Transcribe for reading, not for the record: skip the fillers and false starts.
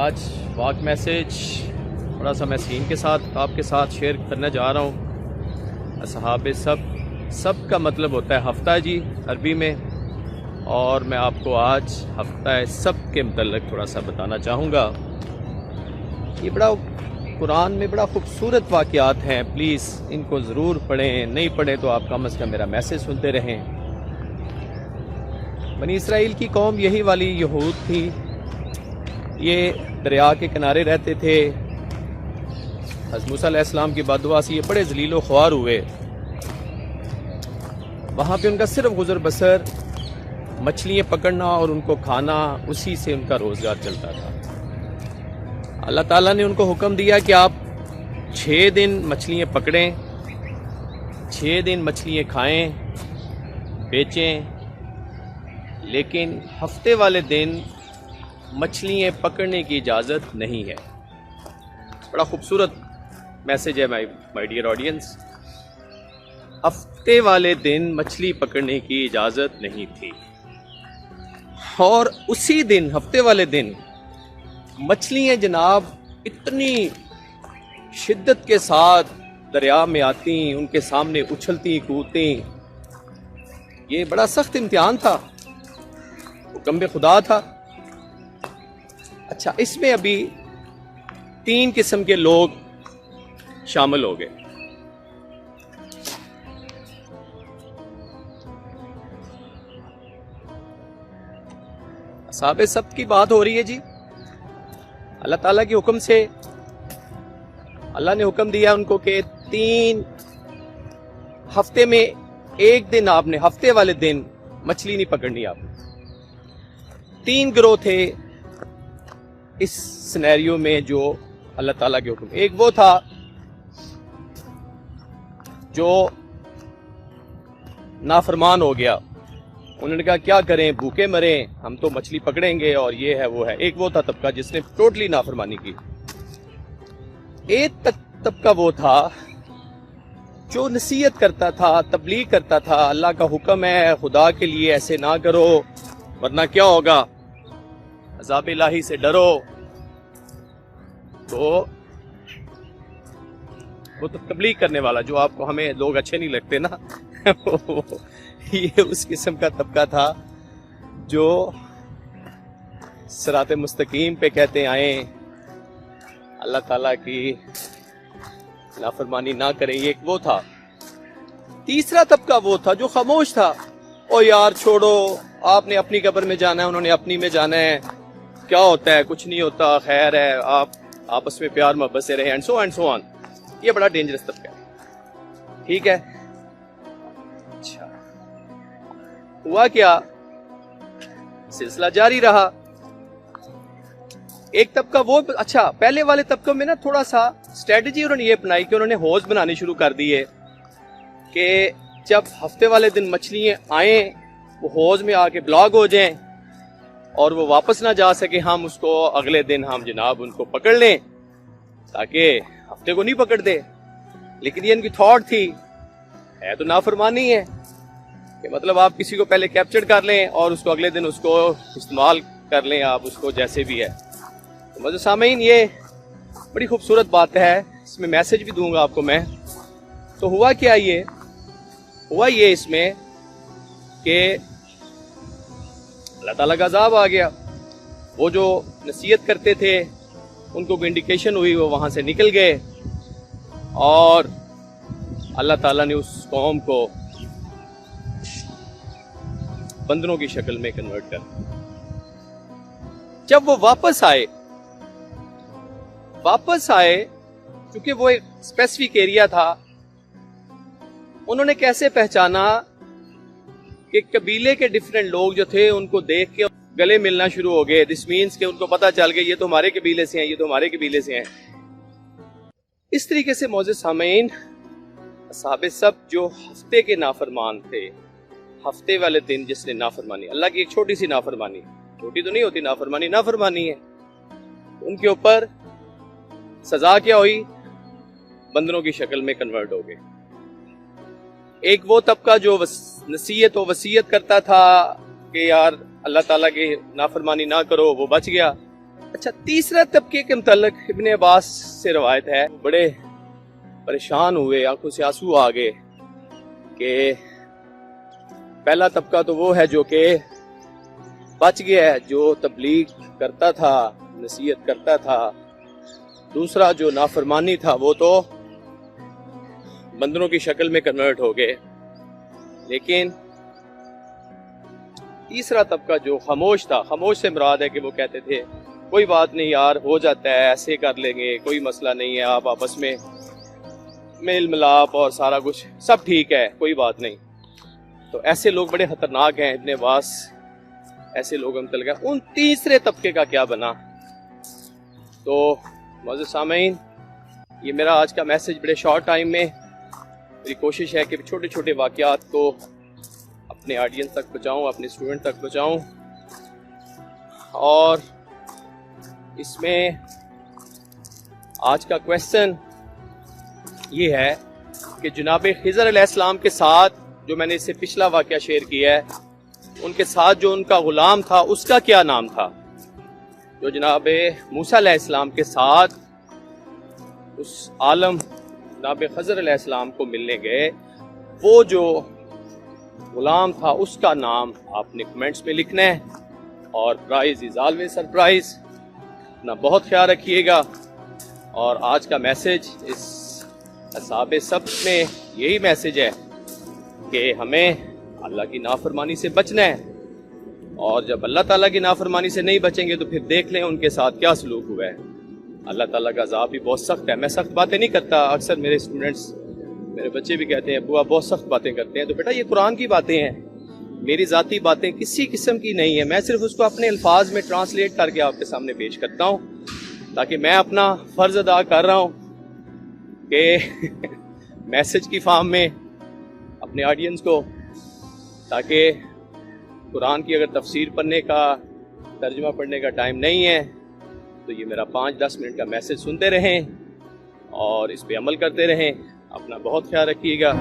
आज वाक मैसेज थोड़ा सा मैं सीन के साथ आपके साथ शेयर करना जा रहा हूँ। असहाब सब का मतलब होता है हफ्ता जी अरबी में, और मैं आपको आज हफ्ता सब के मतलब थोड़ा सा बताना चाहूँगा। ये बड़ा कुरान में बड़ा खूबसूरत वाक़यात हैं, प्लीज़ इनको ज़रूर पढ़ें, नहीं पढ़ें तो आप कम अज़ कम मेरा मैसेज सुनते रहें। बनी इसराइल की कौम यही वाली यहूद थी, ये दरिया के किनारे रहते थे। हज़रत मूसा अलैहिस्सलाम की बददुआ से ये बड़े ज़लीलो ख्वार हुए। वहाँ पे उनका सिर्फ गुज़र बसर मछलियाँ पकड़ना और उनको खाना, उसी से उनका रोज़गार चलता था। अल्लाह ताला ने उनको हुक्म दिया कि आप 6 दिन मछलियाँ पकड़ें, 6 दिन मछलियाँ खाएं, बेचें, लेकिन हफ्ते वाले दिन मछलियाँ पकड़ने की इजाज़त नहीं है। बड़ा खूबसूरत मैसेज है माय डियर ऑडियंस। हफ्ते वाले दिन मछली पकड़ने की इजाज़त नहीं थी, और उसी दिन हफ्ते वाले दिन मछलियाँ जनाब इतनी शिद्दत के साथ दरिया में आती, उनके सामने उछलती कूदती। ये बड़ा सख्त इम्तिहान था, हुक्म खुदा था। अच्छा, इसमें अभी 3 किस्म के लोग शामिल हो गए। साहब सब की बात हो रही है जी। अल्लाह ताला के हुक्म से अल्लाह ने हुक्म दिया उनको कि 3 हफ्ते में 1 दिन आपने, हफ्ते वाले दिन मछली नहीं पकड़नी आपने। 3 गिरोह थे इस सिनेरियो में जो अल्लाह ताला के हुक्म। एक वो था जो नाफरमान हो गया, उन्होंने कहा क्या करें, भूखे मरें, हम तो मछली पकड़ेंगे और ये है वो है। एक वो था तबका जिसने टोटली नाफरमानी की। एक तबका वो था जो नसीहत करता था, तबलीग करता था, अल्लाह का हुक्म है, खुदा के लिए ऐसे ना करो वरना क्या होगा, अज़ाब इलाही से डरो। तो वो तो तबलीग करने वाला, जो आपको हमें लोग अच्छे नहीं लगते ना ये उस किस्म का तबका था जो सिरात मुस्तकीम पे कहते आए, अल्लाह ताला की नाफरमानी ना करें। ये एक वो था। तीसरा तबका वो था जो खामोश था, ओ यार छोड़ो, आपने अपनी कब्र में जाना है, उन्होंने अपनी में जाना है, क्या होता है, कुछ नहीं होता, खैर है, आप आपस में प्यार मोहब्बत से रहे, एंड सो ऑन। ये बड़ा डेंजरस तबका है, ठीक है। अच्छा, हुआ क्या, सिलसिला जारी रहा। एक तबका वो, अच्छा पहले वाले तबकों में ना थोड़ा सा स्ट्रेटजी उन्होंने ये अपनाई कि उन्होंने हौज बनाने शुरू कर दिए कि जब हफ्ते वाले दिन मछलियाँ आए वो हौज में आके ब्लॉक हो जाएं और वो वापस ना जा सके, हम उसको अगले दिन हम जनाब उनको पकड़ लें ताकि हफ्ते को नहीं पकड़ दे। लेकिन ये इनकी थॉट थी, है तो नाफरमानी है कि मतलब आप किसी को पहले कैप्चर कर लें और उसको अगले दिन उसको इस्तेमाल कर लें, आप उसको जैसे भी है। तो मज़े सामीन, ये बड़ी खूबसूरत बात है, इसमें मैसेज भी दूंगा आपको मैं। तो हुआ क्या, ये हुआ ये इसमें कि अल्लाह ताला का अज़ाब आ गया। वो जो नसीहत करते थे उनको इंडिकेशन हुई, वो वहां से निकल गए और अल्लाह ताला ने उस कौम को बंदरों की शक्ल में कन्वर्ट कर। जब वो वापस आए क्योंकि वो एक स्पेसिफिक एरिया था, उन्होंने कैसे पहचाना कि कबीले के डिफरेंट लोग जो थे उनको देख के गले मिलना शुरू हो गए। दिस मीन्स कि उनको पता चल गया ये तो हमारे कबीले से हैं, ये तो हमारे कबीले से हैं। इस तरीके से मोअज़्ज़िज़ सामीन, असहाबे सब जो हफ्ते के नाफरमान थे, हफ्ते वाले दिन जिसने नाफरमानी, अल्लाह की एक छोटी सी नाफरमानी, छोटी तो नहीं होती नाफरमानी, नाफरमानी है, उनके ऊपर सजा क्या हुई, बंदरों की शक्ल में कन्वर्ट हो गए। एक वो तबका जो नसीहत और वसीयत करता था कि यार अल्लाह ताला की नाफरमानी ना करो, वो बच गया। अच्छा, तीसरा तबके के मुतल्लिक इब्ने अब्बास से रवायत है, बड़े परेशान हुए, आंखों से आंसू आ गए कि पहला तबका तो वो है जो कि बच गया है, जो तबलीग करता था, नसीहत करता था। दूसरा जो नाफरमानी था वो तो बंदरों की शक्ल में कन्वर्ट हो गए। लेकिन तीसरा तबका जो खामोश था, खामोश से मुराद है कि वो कहते थे कोई बात नहीं यार, हो जाता है, ऐसे कर लेंगे, कोई मसला नहीं है, आप आपस में मेल मिलाप और सारा कुछ सब ठीक है, कोई बात नहीं। तो ऐसे लोग बड़े खतरनाक हैं, इब्ने अब्बास ऐसे लोग हम चल गए। उन तीसरे तबके का क्या बना? तो मोअज़्ज़िज़ सामीन, ये मेरा आज का मैसेज बड़े शॉर्ट टाइम में, मेरी कोशिश है कि छोटे छोटे वाक़यात को अपने ऑडियंस तक पहुँचाऊँ, अपने स्टूडेंट तक पहुँचाऊँ। और इसमें आज का क्वेश्चन ये है कि जनाब खिज़र अलैहिस्सलाम के साथ, जो मैंने इससे पिछला वाक़या शेयर किया है, उनके साथ जो उनका ग़ुलाम था उसका क्या नाम था? जो जनाब मूसा अलैहिस्सलाम के साथ उस आलम जनाब खिज़र अलैहिस्सलाम को मिलने गए, वो जो ग़ुलाम था उसका नाम आपने कमेंट्स में लिखना है। और प्राइज़ इज़ ऑलवेज सरप्राइज़। अपना बहुत ख्याल रखिएगा। और आज का मैसेज इस असहाबे सब्त में यही मैसेज है कि हमें अल्लाह की नाफरमानी से बचना है। और जब अल्लाह ताला की नाफरमानी से नहीं बचेंगे तो फिर देख लें उनके साथ क्या सलूक हुआ है। अल्लाह ताला का अज़ाब भी बहुत सख्त है। मैं सख्त बातें नहीं करता, अक्सर मेरे स्टूडेंट्स, मेरे बच्चे भी कहते हैं अब्बू आप बहुत सख्त बातें करते हैं। तो बेटा ये कुरान की बातें हैं, मेरी ज़ाती बातें किसी किस्म की नहीं है। मैं सिर्फ उसको अपने अल्फाज में ट्रांसलेट करके आपके सामने पेश करता हूँ, ताकि मैं अपना फ़र्ज़ अदा कर रहा हूँ कि मैसेज की फॉर्म में अपने ऑडियंस को, ताकि कुरान की अगर तफसीर पढ़ने का, तर्जुमा पढ़ने का टाइम नहीं है तो ये मेरा 5-10 मिनट का मैसेज सुनते रहें और इस पे अमल करते रहें। अपना बहुत ख्याल रखिएगा।